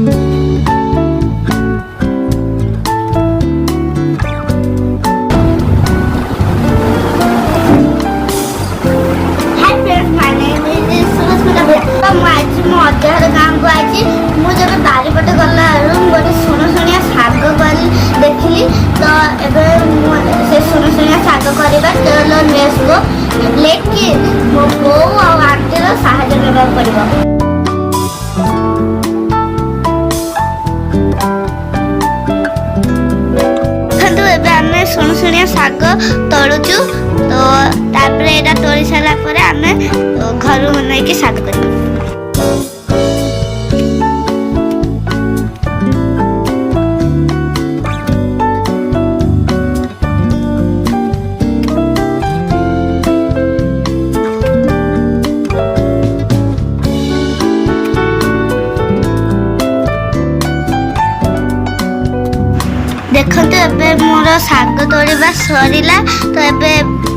मुझे बारीपटे गला गोटे सुनुसुनिया साग देखिली तो ये सुनुसुनिया साग करवा चलो लेट्स गो लेकिन मो बो और आंटी साहाय्य नेबा पड़िबो। सुनुसुनिया साग तोड़ुचु तो तापरे एटा तोड़ी सारा परे आमे घर नहीं कि साग कर देखते एबे मोर साग तोड़वा सरीला तो एबे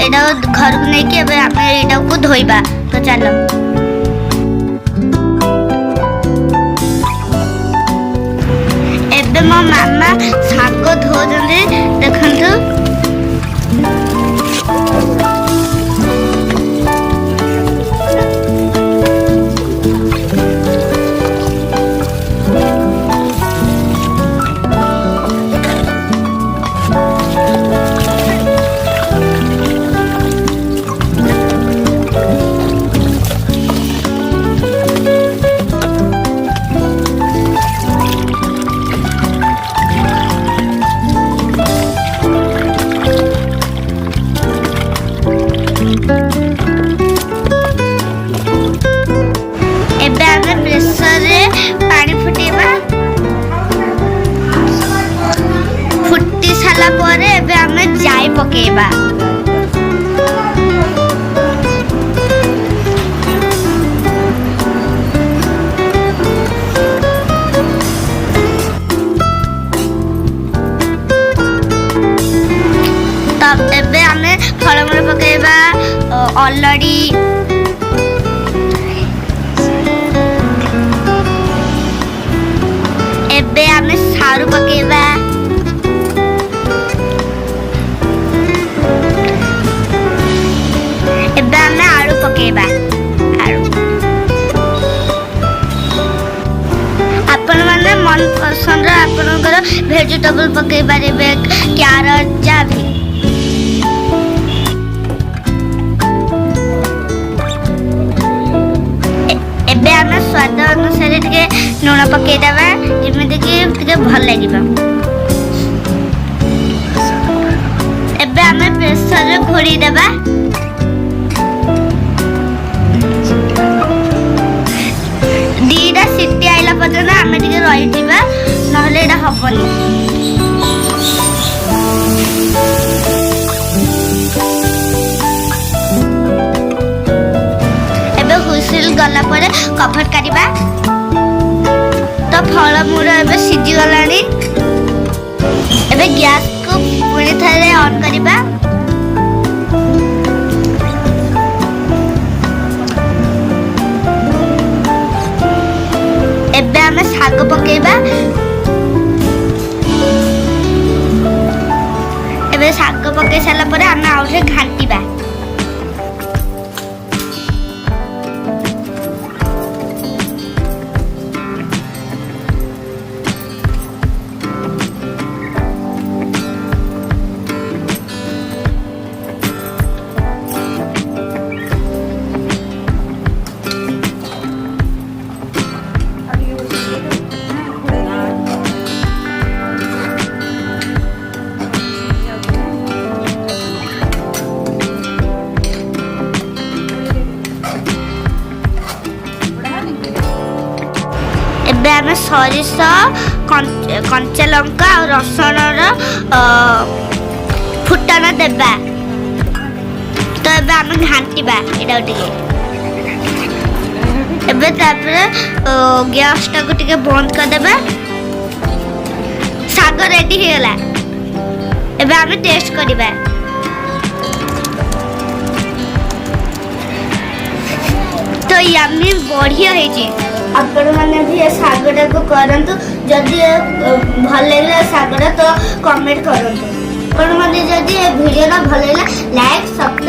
एटा घर को नहीं कि एबे आमे एटा को धोइबा तो चलो एबे मो मामा साग धोजंदी देखंतु जाई पकेबा तब एबे आमे फलमूल पकेबा अलड़ी एबे आमे सारू पकेबा पकेबा आपण माने मन पसंद आपनकर वेजिटेबल पके पारिबे कैरेट जा भी एबे आमे स्वाद अनुसार टिके नून पके देबा जेमिति कि टिके भल लागिबा। एबे आमे प्रेशर रे घोड़ी देबा सिटी आइला पर्यंत आमे टिके रही दिबा नहले एटा हबनी। एबे हुइसिल गला परे कवर करिबा तो फलमूल एबे सिजी गलानी। एबे गैस को पुणी थारे ऑन करिबा एबे आमे साग पकेबा एबे साग पके साला परे आमे आउसे घांटीबा एबे आमे सरिष कंचा लंका और रसुण फुटन देबा तो एबे आमे घांटीबा एटा टिके एबे तापरे गैस टा को टिके बंद कर देबा साग रेडी हो गला एबे आमे टेस्ट करिबा तो यम्मी बढ़िया है जी। आपण मैंने भी ये सागटा को करंतु जदि भल लगे सागटा तो कमेंट करंतु। आपण मैंने जदि वीडियो भल लगे लाइक सब